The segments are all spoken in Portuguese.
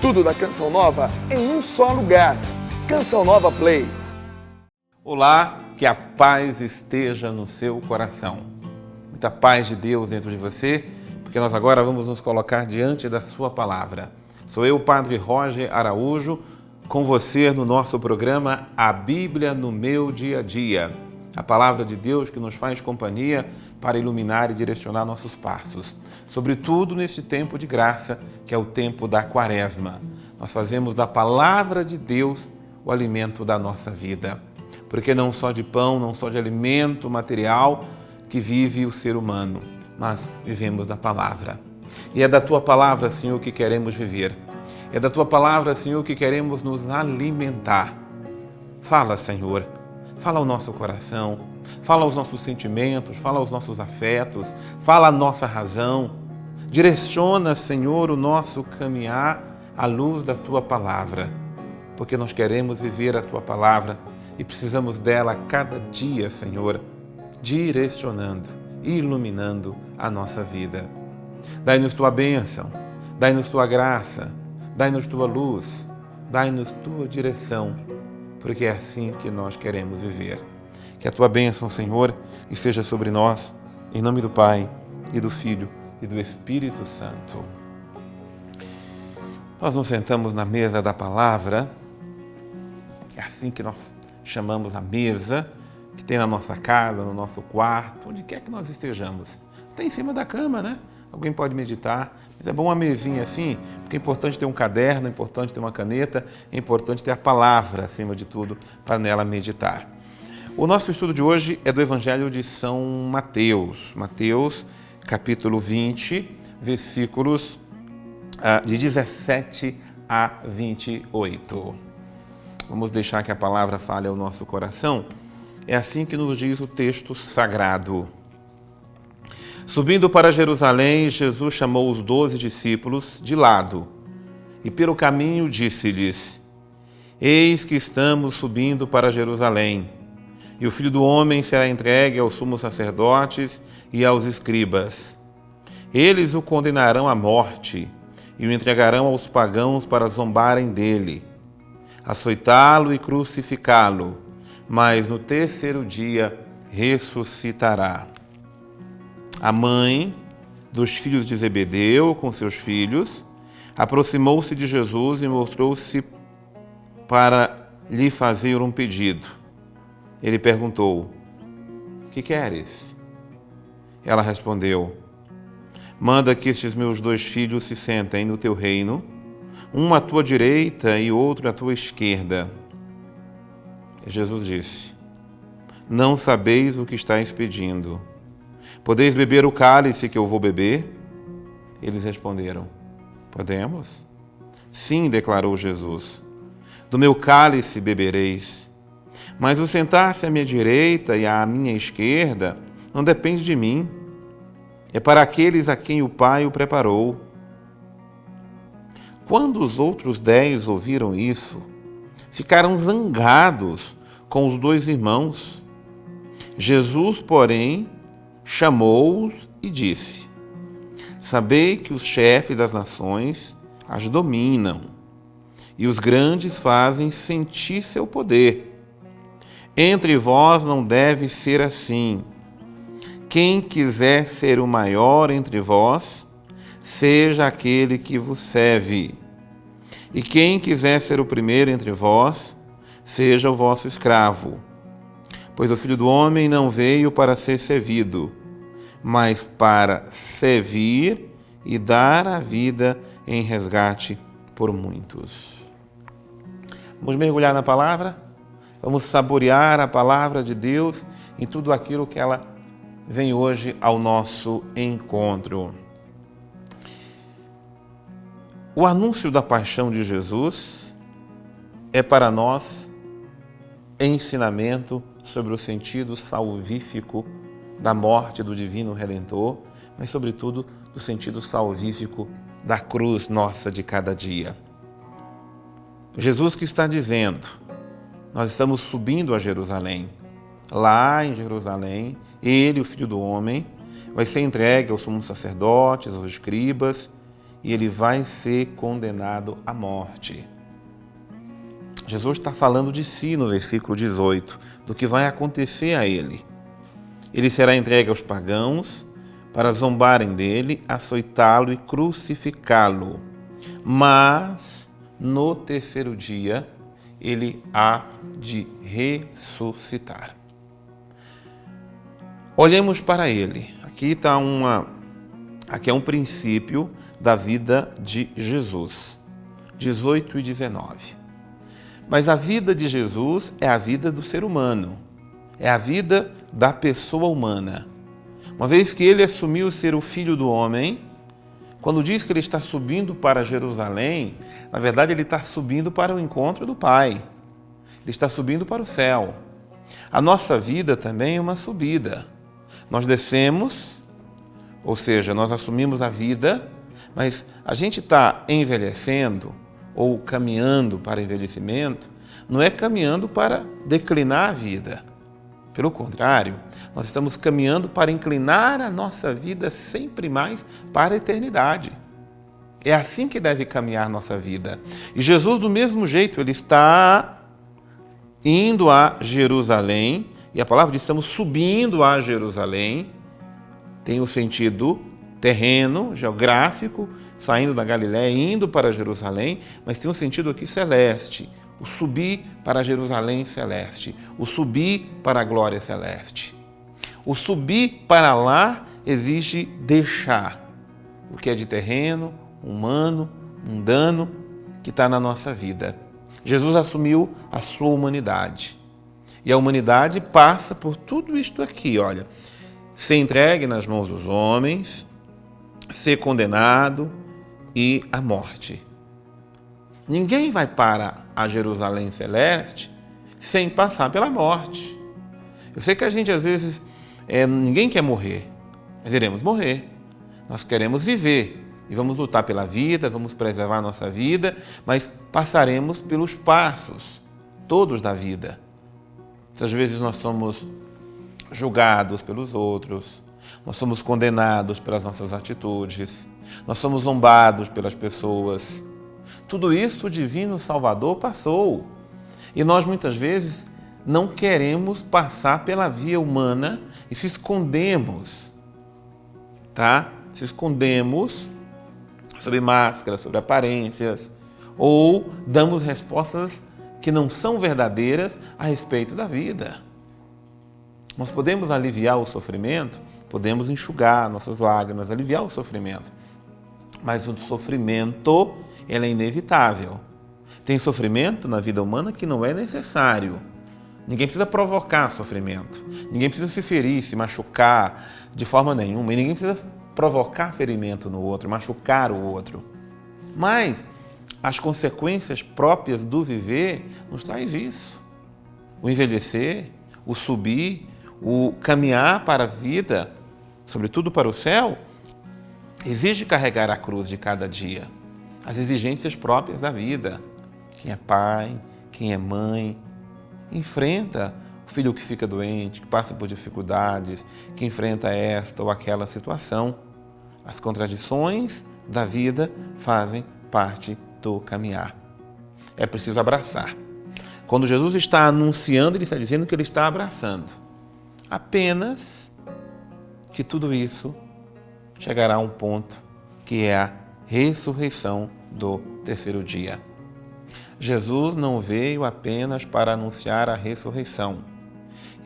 Tudo da Canção Nova em um só lugar. Canção Nova Play. Olá, que a paz esteja no seu coração. Muita paz de Deus dentro de você, porque nós agora vamos nos colocar diante da sua palavra. Sou eu, Padre Roger Araújo, com você no nosso programa A Bíblia no Meu Dia a Dia. A palavra de Deus que nos faz companhia para iluminar e direcionar nossos passos. Sobretudo neste tempo de graça, que é o tempo da Quaresma. Nós fazemos da palavra de Deus o alimento da nossa vida. Porque não só de pão, não só de alimento material que vive o ser humano, mas vivemos da palavra. E é da Tua palavra, Senhor, que queremos viver. É da Tua palavra, Senhor, que queremos nos alimentar. Fala, Senhor. Fala ao nosso coração. Fala aos nossos sentimentos. Fala aos nossos afetos. Fala a nossa razão. Direciona, Senhor, o nosso caminhar à luz da Tua palavra. Porque nós queremos viver a Tua palavra e precisamos dela a cada dia, Senhor, direcionando, iluminando a nossa vida. Dai-nos Tua bênção, dai-nos Tua graça, dai-nos Tua luz, dai-nos Tua direção, porque é assim que nós queremos viver. Que a Tua bênção, Senhor, esteja sobre nós, em nome do Pai, e do Filho, e do Espírito Santo. Nós nos sentamos na mesa da palavra, é assim que nós chamamos a mesa, que tem na nossa casa, no nosso quarto, onde quer que nós estejamos. Até em cima da cama, né? Alguém pode meditar, mas é bom uma mesinha assim, porque é importante ter um caderno, é importante ter uma caneta, é importante ter a palavra, acima de tudo, para nela meditar. O nosso estudo de hoje é do Evangelho de São Mateus. Mateus, capítulo 20, versículos de 17 a 28. Vamos deixar que a palavra fale ao nosso coração. É assim que nos diz o texto sagrado. Subindo para Jerusalém, Jesus chamou os 12 discípulos de lado e pelo caminho disse-lhes: Eis que estamos subindo para Jerusalém, e o Filho do Homem será entregue aos sumos sacerdotes e aos escribas. Eles o condenarão à morte e o entregarão aos pagãos para zombarem dele, açoitá-lo e crucificá-lo, mas no terceiro dia ressuscitará. A mãe dos filhos de Zebedeu, com seus filhos, aproximou-se de Jesus e mostrou-se para lhe fazer um pedido. Ele perguntou: Que queres? Ela respondeu: Manda que estes meus 2 filhos se sentem no teu reino, um à tua direita e outro à tua esquerda. E Jesus disse: Não sabeis o que estáis pedindo. Podeis beber o cálice que eu vou beber? Eles responderam: Podemos. Sim, declarou Jesus. Do meu cálice bebereis. Mas o sentar-se à minha direita e à minha esquerda não depende de mim. É para aqueles a quem o Pai o preparou. Quando os outros 10 ouviram isso, ficaram zangados com os 2 irmãos. Jesus, porém, chamou-os e disse: Sabei que os chefes das nações as dominam, e os grandes fazem sentir seu poder. Entre vós não deve ser assim. Quem quiser ser o maior entre vós, seja aquele que vos serve. E quem quiser ser o primeiro entre vós, seja o vosso escravo. Pois o Filho do Homem não veio para ser servido, mas para servir e dar a vida em resgate por muitos. Vamos mergulhar na palavra? Vamos saborear a palavra de Deus em tudo aquilo que ela vem hoje ao nosso encontro. O anúncio da paixão de Jesus é para nós ensinamento sobre o sentido salvífico da morte do Divino Redentor, mas sobretudo do sentido salvífico da cruz nossa de cada dia. Jesus que está dizendo: nós estamos subindo a Jerusalém. Lá em Jerusalém, Ele, o Filho do Homem, vai ser entregue aos sumos sacerdotes, aos escribas, e ele vai ser condenado à morte. Jesus está falando de si no versículo 18, do que vai acontecer a ele. Ele será entregue aos pagãos para zombarem dele, açoitá-lo e crucificá-lo. Mas, no terceiro dia, ele há de ressuscitar. Olhemos para ele. Aqui é um princípio da vida de Jesus. 18 e 19. Mas a vida de Jesus é a vida do ser humano, é a vida da pessoa humana. Uma vez que ele assumiu ser o Filho do homem, quando diz que ele está subindo para Jerusalém, na verdade ele está subindo para o encontro do Pai. Ele está subindo para o céu. A nossa vida também é uma subida. Nós descemos, ou seja, nós assumimos a vida, mas a gente está envelhecendo ou caminhando para envelhecimento, não é caminhando para declinar a vida. Pelo contrário, nós estamos caminhando para inclinar a nossa vida sempre mais para a eternidade. É assim que deve caminhar a nossa vida. E Jesus, do mesmo jeito, ele está indo a Jerusalém, e a palavra diz, estamos subindo a Jerusalém, tem o sentido terreno, geográfico, saindo da Galiléia, indo para Jerusalém, mas tem um sentido aqui celeste, o subir para Jerusalém celeste, o subir para a glória celeste. O subir para lá exige deixar o que é de terreno, humano, mundano, que está na nossa vida. Jesus assumiu a sua humanidade. E a humanidade passa por tudo isto aqui, olha, ser entregue nas mãos dos homens, ser condenado e a morte. Ninguém vai para a Jerusalém celeste sem passar pela morte. Eu sei que a gente às vezes, ninguém quer morrer, mas iremos morrer. Nós queremos viver e vamos lutar pela vida, vamos preservar a nossa vida, mas passaremos pelos passos todos da vida. Às vezes nós somos julgados pelos outros, nós somos condenados pelas nossas atitudes, nós somos zombados pelas pessoas. Tudo isso o Divino Salvador passou. E nós muitas vezes não queremos passar pela via humana e se escondemos, tá? Se escondemos sob máscaras, sob aparências, ou damos respostas que não são verdadeiras a respeito da vida. Nós podemos aliviar o sofrimento, podemos enxugar nossas lágrimas, aliviar o sofrimento, mas o sofrimento ele é inevitável. Tem sofrimento na vida humana que não é necessário. Ninguém precisa provocar sofrimento, ninguém precisa se ferir, se machucar de forma nenhuma, e ninguém precisa provocar ferimento no outro, machucar o outro. Mas as consequências próprias do viver nos traz isso. O envelhecer, o subir, o caminhar para a vida, sobretudo para o céu, exige carregar a cruz de cada dia, as exigências próprias da vida. Quem é pai, quem é mãe, enfrenta o filho que fica doente, que passa por dificuldades, que enfrenta esta ou aquela situação. As contradições da vida fazem parte do caminhar. É preciso abraçar. Quando Jesus está anunciando, ele está dizendo que ele está abraçando. Apenas que tudo isso chegará a um ponto que é a ressurreição do terceiro dia. Jesus não veio apenas para anunciar a ressurreição.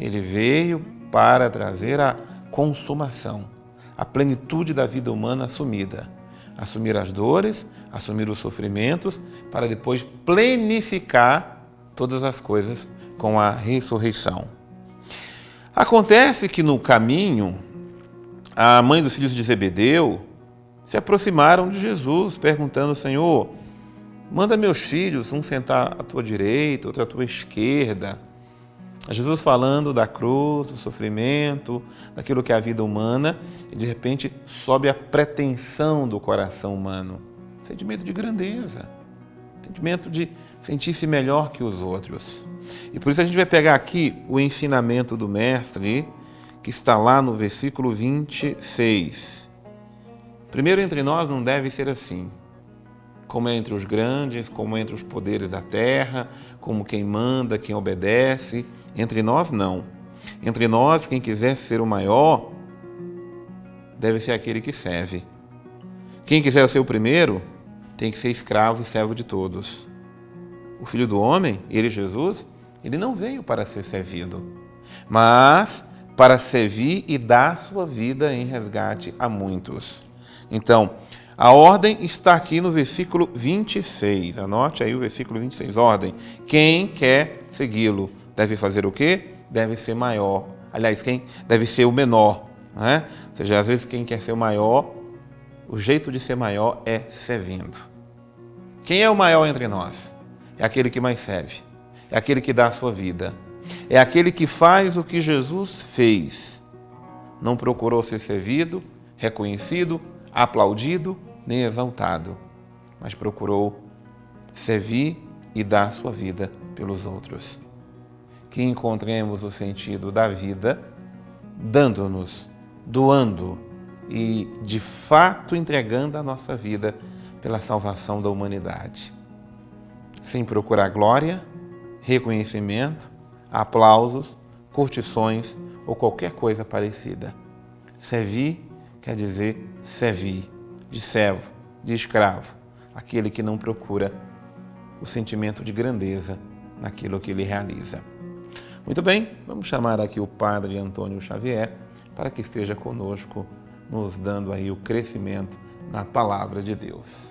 Ele veio para trazer a consumação, a plenitude da vida humana assumida. Assumir as dores, assumir os sofrimentos, para depois plenificar todas as coisas com a ressurreição. Acontece que no caminho, a mãe dos filhos de Zebedeu se aproximaram de Jesus, perguntando: Senhor, manda meus filhos, um sentar à tua direita, outro à tua esquerda. Jesus falando da cruz, do sofrimento, daquilo que é a vida humana, e de repente sobe a pretensão do coração humano. Sentimento de grandeza, sentimento de sentir-se melhor que os outros. E por isso a gente vai pegar aqui o ensinamento do Mestre, que está lá no versículo 26. Primeiro, entre nós não deve ser assim, como é entre os grandes, como é entre os poderes da terra, como quem manda, quem obedece. Entre nós, não. Entre nós, quem quiser ser o maior, deve ser aquele que serve. Quem quiser ser o primeiro, tem que ser escravo e servo de todos. O Filho do Homem, ele, Jesus, ele não veio para ser servido, mas para servir e dar sua vida em resgate a muitos. Então, a ordem está aqui no versículo 26. Anote aí o versículo 26. Ordem. Quem quer segui-lo deve fazer o quê? Deve ser maior. Aliás, quem deve ser o menor, né? Ou seja, às vezes quem quer ser o maior, o jeito de ser maior é servindo. Quem é o maior entre nós? É aquele que mais serve. É aquele que dá a sua vida. É aquele que faz o que Jesus fez. Não procurou ser servido, reconhecido, aplaudido, nem exaltado, mas procurou servir e dar a sua vida pelos outros. Que encontremos o sentido da vida dando-nos, doando e, de fato, entregando a nossa vida pela salvação da humanidade. Sem procurar glória, reconhecimento, aplausos, curtições ou qualquer coisa parecida. Servir quer dizer servir, de servo, de escravo, aquele que não procura o sentimento de grandeza naquilo que ele realiza. Muito bem, vamos chamar aqui o Padre Antônio Xavier para que esteja conosco, nos dando aí o crescimento na Palavra de Deus.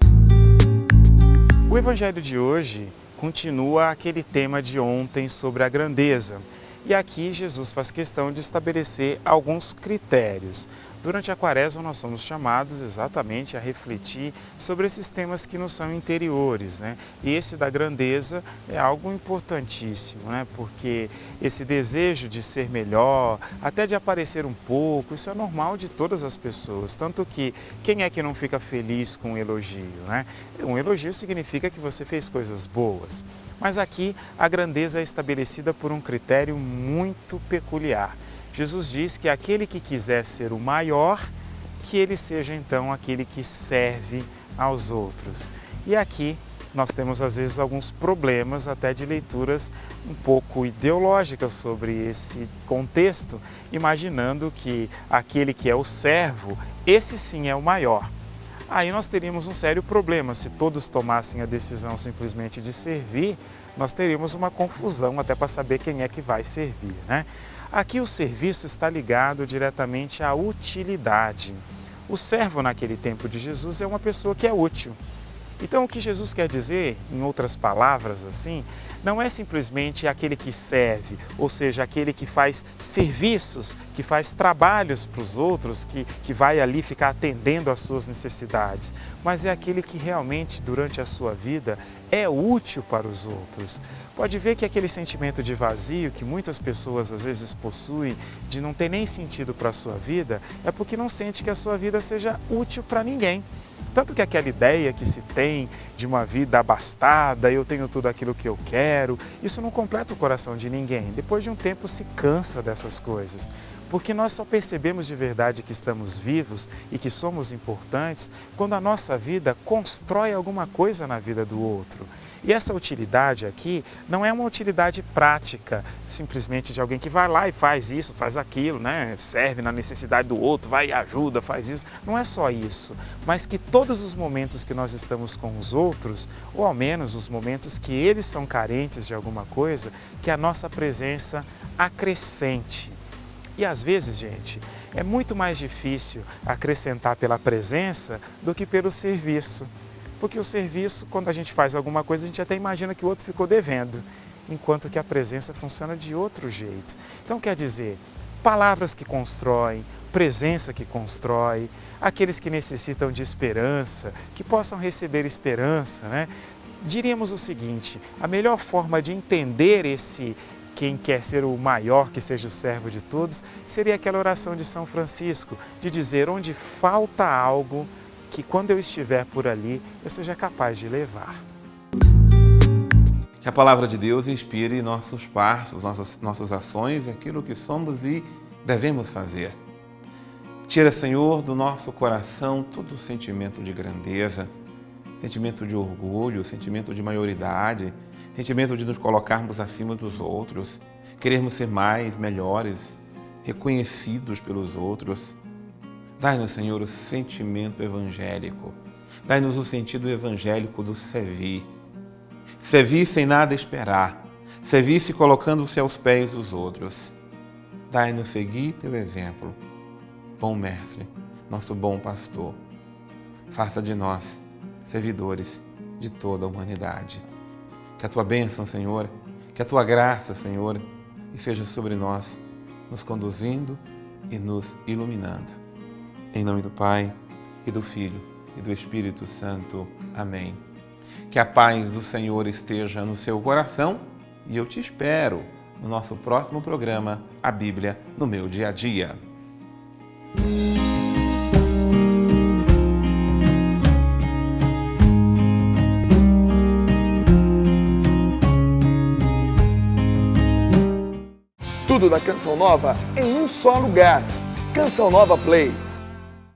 O Evangelho de hoje continua aquele tema de ontem sobre a grandeza. E aqui Jesus faz questão de estabelecer alguns critérios. Durante a Quaresma nós somos chamados exatamente a refletir sobre esses temas que nos são interiores, né? E esse da grandeza é algo importantíssimo, né? Porque esse desejo de ser melhor, até de aparecer um pouco, isso é normal de todas as pessoas. Tanto que quem é que não fica feliz com um elogio, né? Um elogio significa que você fez coisas boas. Mas aqui a grandeza é estabelecida por um critério muito peculiar. Jesus diz que aquele que quiser ser o maior, que ele seja então aquele que serve aos outros. E aqui nós temos às vezes alguns problemas até de leituras um pouco ideológicas sobre esse contexto, imaginando que aquele que é o servo, esse sim é o maior. Aí nós teríamos um sério problema. Se todos tomassem a decisão simplesmente de servir, nós teríamos uma confusão até para saber quem é que vai servir, né? Aqui o serviço está ligado diretamente à utilidade. O servo naquele tempo de Jesus é uma pessoa que é útil. Então o que Jesus quer dizer, em outras palavras assim, não é simplesmente aquele que serve, ou seja, aquele que faz serviços, que faz trabalhos para os outros, que vai ali ficar atendendo às suas necessidades, mas é aquele que realmente durante a sua vida é útil para os outros. Pode ver que aquele sentimento de vazio que muitas pessoas às vezes possuem, de não ter nem sentido para a sua vida, é porque não sente que a sua vida seja útil para ninguém. Tanto que aquela ideia que se tem de uma vida abastada, eu tenho tudo aquilo que eu quero, isso não completa o coração de ninguém. Depois de um tempo se cansa dessas coisas, porque nós só percebemos de verdade que estamos vivos e que somos importantes quando a nossa vida constrói alguma coisa na vida do outro. E essa utilidade aqui não é uma utilidade prática, simplesmente de alguém que vai lá e faz isso, faz aquilo, né? Serve na necessidade do outro, vai e ajuda, faz isso. Não é só isso, mas que todos os momentos que nós estamos com os outros, ou ao menos os momentos que eles são carentes de alguma coisa, que a nossa presença acrescente. E às vezes, gente, é muito mais difícil acrescentar pela presença do que pelo serviço. Porque o serviço, quando a gente faz alguma coisa, a gente até imagina que o outro ficou devendo, enquanto que a presença funciona de outro jeito. Então, quer dizer, palavras que constroem, presença que constrói, aqueles que necessitam de esperança, que possam receber esperança, né? Diríamos o seguinte, a melhor forma de entender quem quer ser o maior, que seja o servo de todos, seria aquela oração de São Francisco, de dizer onde falta algo, que quando eu estiver por ali, eu seja capaz de levar. Que a Palavra de Deus inspire nossos passos, nossas ações, aquilo que somos e devemos fazer. Tira, Senhor, do nosso coração todo sentimento de grandeza, sentimento de orgulho, sentimento de maioridade, sentimento de nos colocarmos acima dos outros, querermos ser mais, melhores, reconhecidos pelos outros. Dai-nos, Senhor, o sentimento evangélico. Dai-nos o sentido evangélico do servir. Servir sem nada esperar. Servir se colocando-se aos pés dos outros. Dai-nos seguir teu exemplo. Bom mestre, nosso bom pastor. Faça de nós servidores de toda a humanidade. Que a tua bênção, Senhor, que a tua graça, Senhor, esteja sobre nós, nos conduzindo e nos iluminando. Em nome do Pai, e do Filho, e do Espírito Santo. Amém. Que a paz do Senhor esteja no seu coração e eu te espero no nosso próximo programa, A Bíblia no Meu Dia a Dia. Tudo da Canção Nova em um só lugar. Canção Nova Play.